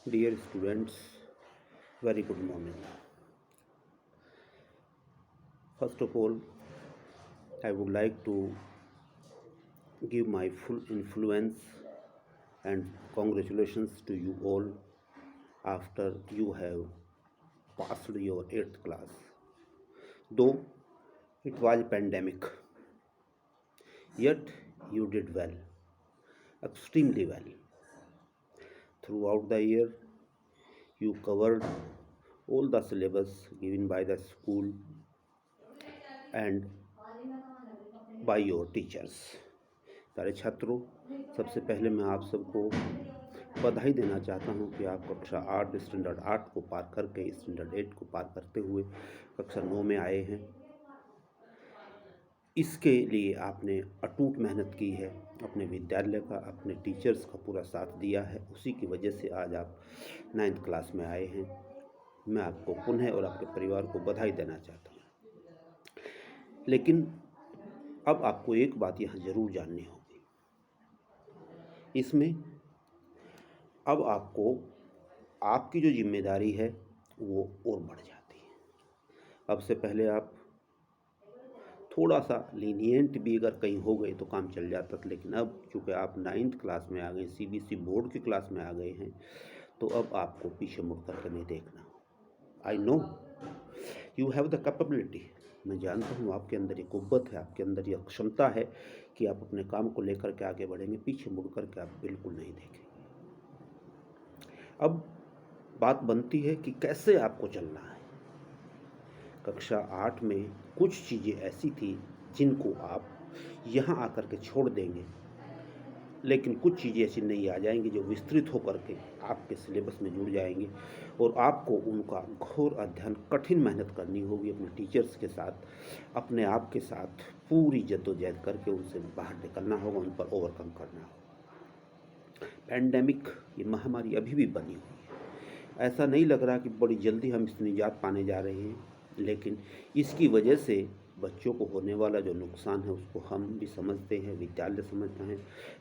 Dear students, very good morning. First of all, I would like to give my full influence and congratulations to you all after you have passed your 8th class. Though it was pandemic, yet you did well, extremely well. Throughout the year, you covered all the syllabus given by the school and by your teachers. प्यारे छात्रों, सबसे पहले मैं आप सबको बधाई देना चाहता हूं कि आप कक्षा 8 स्टैंडर्ड 8 को पार करके स्टैंडर्ड 8 को पार करते हुए कक्षा 9 में आए हैं। इसके लिए आपने अटूट मेहनत की है, अपने विद्यालय का, अपने टीचर्स का पूरा साथ दिया है। उसी की वजह से आज आप 9th क्लास में आए हैं। मैं आपको पुनः और आपके परिवार को बधाई देना चाहता हूँ। लेकिन अब आपको एक बात यहाँ ज़रूर जाननी होगी। इसमें अब आपको आपकी जो जिम्मेदारी है वो और बढ़ जाती है। अब से पहले आप थोड़ा सा लीनियंट भी अगर कहीं हो गए तो काम चल जाता था, लेकिन अब चूँकि आप 9th क्लास में आ गए, CBSE बोर्ड की क्लास में आ गए हैं, तो अब आपको पीछे मुड़ कर नहीं देखना। I know you have the capability. मैं जानता हूँ आपके अंदर ये कुव्वत है, आपके अंदर ये क्षमता है कि आप अपने काम को लेकर के आगे बढ़ेंगे। पीछे मुड़ कर के आप बिल्कुल नहीं देखेंगे। अब बात बनती है कि कैसे आपको चलना है। कक्षा 8 में कुछ चीज़ें ऐसी थी जिनको आप यहाँ आकर के छोड़ देंगे, लेकिन कुछ चीज़ें ऐसी नहीं आ जाएंगी जो विस्तृत होकर के आपके सिलेबस में जुड़ जाएंगी और आपको उनका घोर अध्ययन, कठिन मेहनत करनी होगी। अपने टीचर्स के साथ, अपने आप के साथ पूरी जद्दोजहद करके उनसे बाहर निकलना होगा, उन पर ओवरकम करना होगा। पैंडेमिक, ये महामारी अभी भी बनी हुई है। ऐसा नहीं लग रहा कि बड़ी जल्दी हम इस निजात पाने जा रहे हैं, लेकिन इसकी वजह से बच्चों को होने वाला जो नुकसान है उसको हम भी समझते हैं, विद्यालय समझते हैं,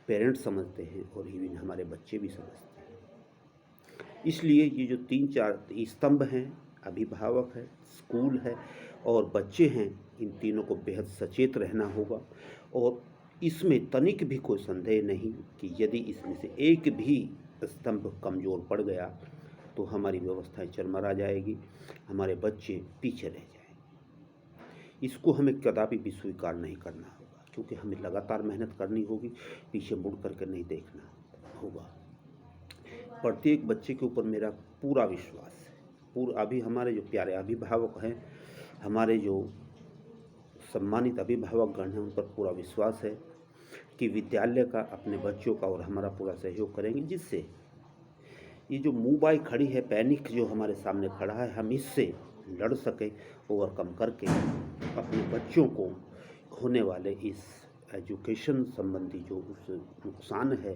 पेरेंट्स समझते हैं और इवन हमारे बच्चे भी समझते हैं। इसलिए ये जो 3-4 स्तंभ हैं, अभिभावक है, स्कूल है और बच्चे हैं, इन तीनों को बेहद सचेत रहना होगा। और इसमें तनिक भी कोई संदेह नहीं कि यदि इसमें से एक भी स्तंभ कमज़ोर पड़ गया तो हमारी व्यवस्थाएं चरमरा जाएगी, हमारे बच्चे पीछे रह जाएंगे। इसको हमें कदापि भी स्वीकार नहीं करना होगा, क्योंकि हमें लगातार मेहनत करनी होगी, पीछे मुड़ करके नहीं देखना होगा। प्रत्येक बच्चे के ऊपर मेरा पूरा विश्वास है। अभी हमारे जो प्यारे अभिभावक हैं, हमारे जो सम्मानित अभिभावकगण हैं, उन पर पूरा विश्वास है कि विद्यालय का, अपने बच्चों का और हमारा पूरा सहयोग करेंगे, जिससे ये जो मुंहबाई खड़ी है, पैनिक जो हमारे सामने खड़ा है, हम इससे लड़ सकें, ओवरकम करके अपने बच्चों को होने वाले इस एजुकेशन संबंधी जो उस नुकसान है,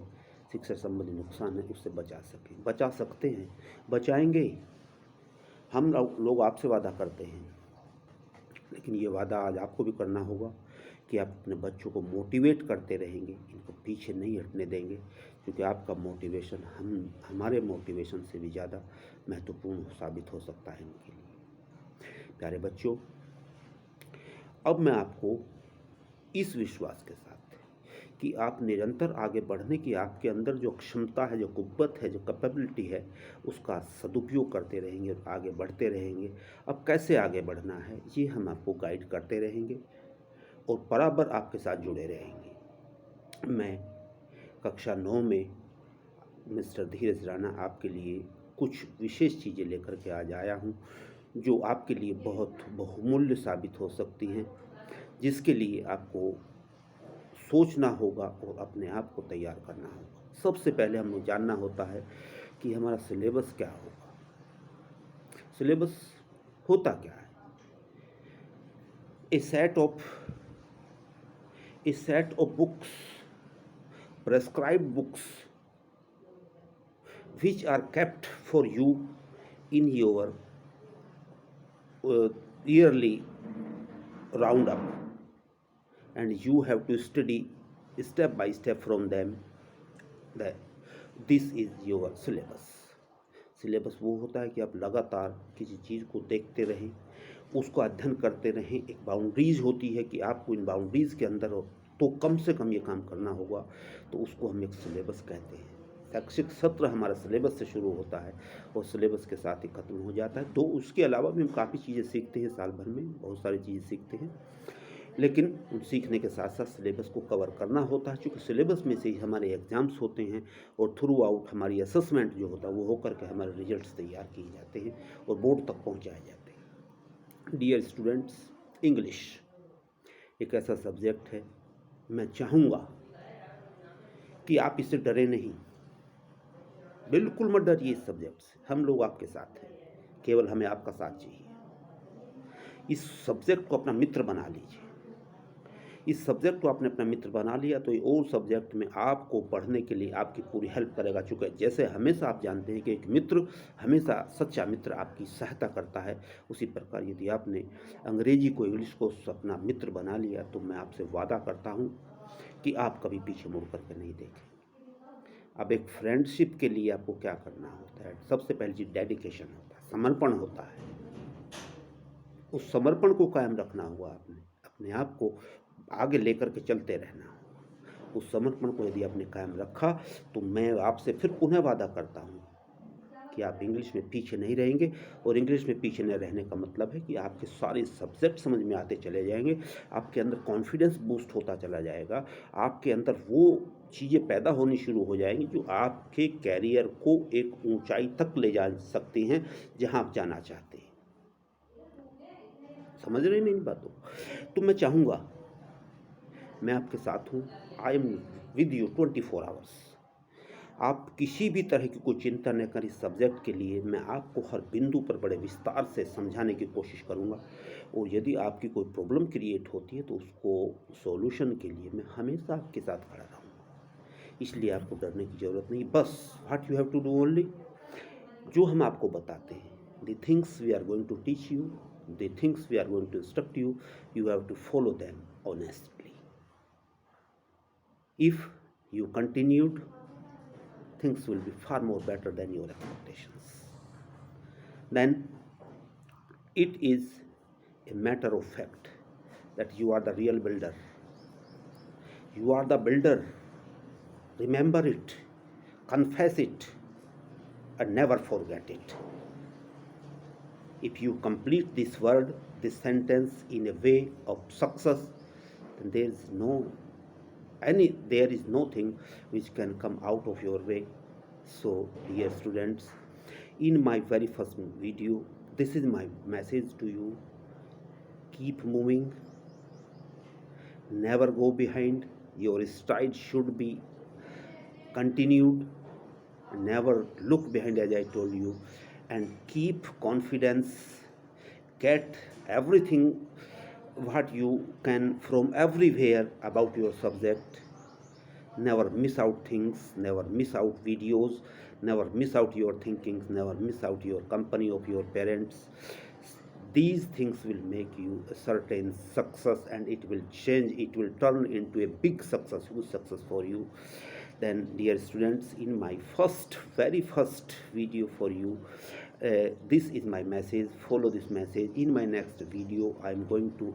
शिक्षा संबंधी नुकसान है, उससे बचा सकें। बचा सकते हैं, बचाएंगे। हम लोग आपसे वादा करते हैं, लेकिन ये वादा आज आपको भी करना होगा कि आप अपने बच्चों को मोटिवेट करते रहेंगे, इनको पीछे नहीं हटने देंगे, क्योंकि आपका मोटिवेशन हमारे मोटिवेशन से भी ज़्यादा महत्वपूर्ण साबित हो सकता है इनके लिए। प्यारे बच्चों, अब मैं आपको इस विश्वास के साथ कि आप निरंतर आगे बढ़ने की आपके अंदर जो क्षमता है, जो कुव्वत है, जो कैपेबिलिटी है, उसका सदुपयोग करते रहेंगे और आगे बढ़ते रहेंगे। अब कैसे आगे बढ़ना है ये हम आपको गाइड करते रहेंगे और बराबर आपके साथ जुड़े रहेंगे। मैं कक्षा 9 में मिस्टर धीरज राणा आपके लिए कुछ विशेष चीज़ें लेकर के आज आया हूँ, जो आपके लिए बहुत बहुमूल्य साबित हो सकती हैं, जिसके लिए आपको सोचना होगा और अपने आप को तैयार करना होगा। सबसे पहले हमें जानना होता है कि हमारा सिलेबस क्या होगा। सिलेबस होता क्या है? A set of books, prescribed books which are kept for you in your yearly roundup, and you have to study step by step from them. This is your syllabus. Syllabus वो होता है कि आप लगातार किसी चीज़ को देखते रहें, उसको अध्ययन करते रहें। एक बाउंड्रीज़ होती है कि आपको इन बाउंड्रीज़ के अंदर हो तो कम से कम ये काम करना होगा, तो उसको हम एक सिलेबस कहते हैं। शैक्षिक सत्र हमारा सिलेबस से शुरू होता है और सिलेबस के साथ ही ख़त्म हो जाता है। तो उसके अलावा भी हम काफ़ी चीज़ें सीखते हैं साल भर में, बहुत सारी चीज़ें सीखते हैं, लेकिन उन सीखने के साथ साथ सिलेबस को कवर करना होता है, चूँकि सिलेबस में से ही हमारे एग्ज़ाम्स होते हैं और थ्रू आउट हमारी असेसमेंट जो होता है वो होकर के हमारे रिजल्ट्स तैयार किए जाते हैं और बोर्ड तक पहुँचाए जाते हैं। डियर स्टूडेंट्स, इंग्लिश एक ऐसा सब्जेक्ट है, मैं चाहूँगा कि आप इससे डरे नहीं, बिल्कुल मत डरिए इस सब्जेक्ट से। हम लोग आपके साथ हैं, केवल हमें आपका साथ चाहिए। इस सब्जेक्ट को अपना मित्र बना लीजिए। इस सब्जेक्ट को आपने अपना मित्र बना लिया तो ये और सब्जेक्ट में आपको पढ़ने के लिए आपकी पूरी हेल्प करेगा। चूँकि जैसे हमेशा आप जानते हैं कि एक मित्र हमेशा, सच्चा मित्र आपकी सहायता करता है, उसी प्रकार यदि आपने अंग्रेजी को, इंग्लिश को अपना मित्र बना लिया तो मैं आपसे वादा करता हूँ कि आप कभी पीछे मुड़ करके नहीं देखें। अब एक फ्रेंडशिप के लिए आपको क्या करना होता है? सबसे पहली चीज़ डेडिकेशन होता है, समर्पण होता है। उस समर्पण को कायम रखना होगा, आपने अपने आप को आगे लेकर के चलते रहना होगा। उस समर्पण को यदि आपने कायम रखा तो मैं आपसे फिर पुनः वादा करता हूँ कि आप इंग्लिश में पीछे नहीं रहेंगे। और इंग्लिश में पीछे न रहने का मतलब है कि आपके सारे सब्जेक्ट समझ में आते चले जाएंगे, आपके अंदर कॉन्फिडेंस बूस्ट होता चला जाएगा, आपके अंदर वो चीज़ें पैदा होनी शुरू हो जाएंगी जो आपके कैरियर को एक ऊंचाई तक ले जा सकती हैं जहां आप जाना चाहते हैं। समझ रहे हैं मेरी बातों? तो मैं चाहूँगा, मैं आपके साथ हूँ, I am with you 24 hours. आप किसी भी तरह की कोई चिंता न करें इस सब्जेक्ट के लिए, मैं आपको हर बिंदु पर बड़े विस्तार से समझाने की कोशिश करूँगा। और यदि आपकी कोई प्रॉब्लम क्रिएट होती है तो उसको सॉल्यूशन के लिए मैं हमेशा आपके साथ खड़ा रहूँगा। इसलिए आपको डरने की ज़रूरत नहीं। बस what you have to do only, जो हम आपको बताते हैं, the things we are going to teach you, the things we are going to instruct you, you have to follow them honestly. If you continued, things will be far more better than your expectations. Then it is a matter of fact that you are the real builder. You are the builder. Remember it, confess it, and never forget it. If you complete this word, this sentence in a way of success, then there is nothing which can come out of your way. So dear students, in my very first video, this is my message to you: keep moving, never go behind. Your stride should be continued, never look behind, as I told you, and keep confidence. Get everything what you can from everywhere about your subject. Never miss out things, never miss out videos, never miss out your thinkings, never miss out your company of your parents. These things will make you a certain success, and it will change, it will turn into a big success, huge success for you. Then dear students, in my very first video for you, this is my message. Follow this message. In my next video I am going to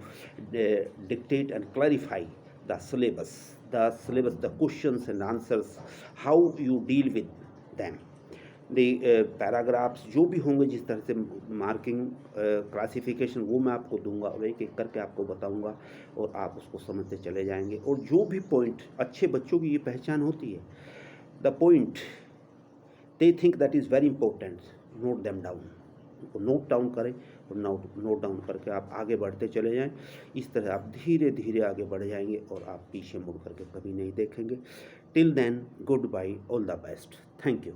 dictate and clarify the syllabus, the questions and answers, how you deal with them, the paragraphs जो भी होंगे, जिस तरह से marking classification, वो मैं आपको दूंगा और एक एक करके आपको बताऊंगा और आप उसको समझते चले जाएंगे। और जो भी पॉइंट, अच्छे बच्चों की ये पहचान होती है, the point they think that is very important, note them down, उनको नोट डाउन करें और नोट डाउन करके आप आगे बढ़ते चले जाएं। इस तरह आप धीरे धीरे आगे बढ़ जाएंगे और आप पीछे मुड़ करके कभी नहीं देखेंगे। Till then, goodbye, all the best, thank you.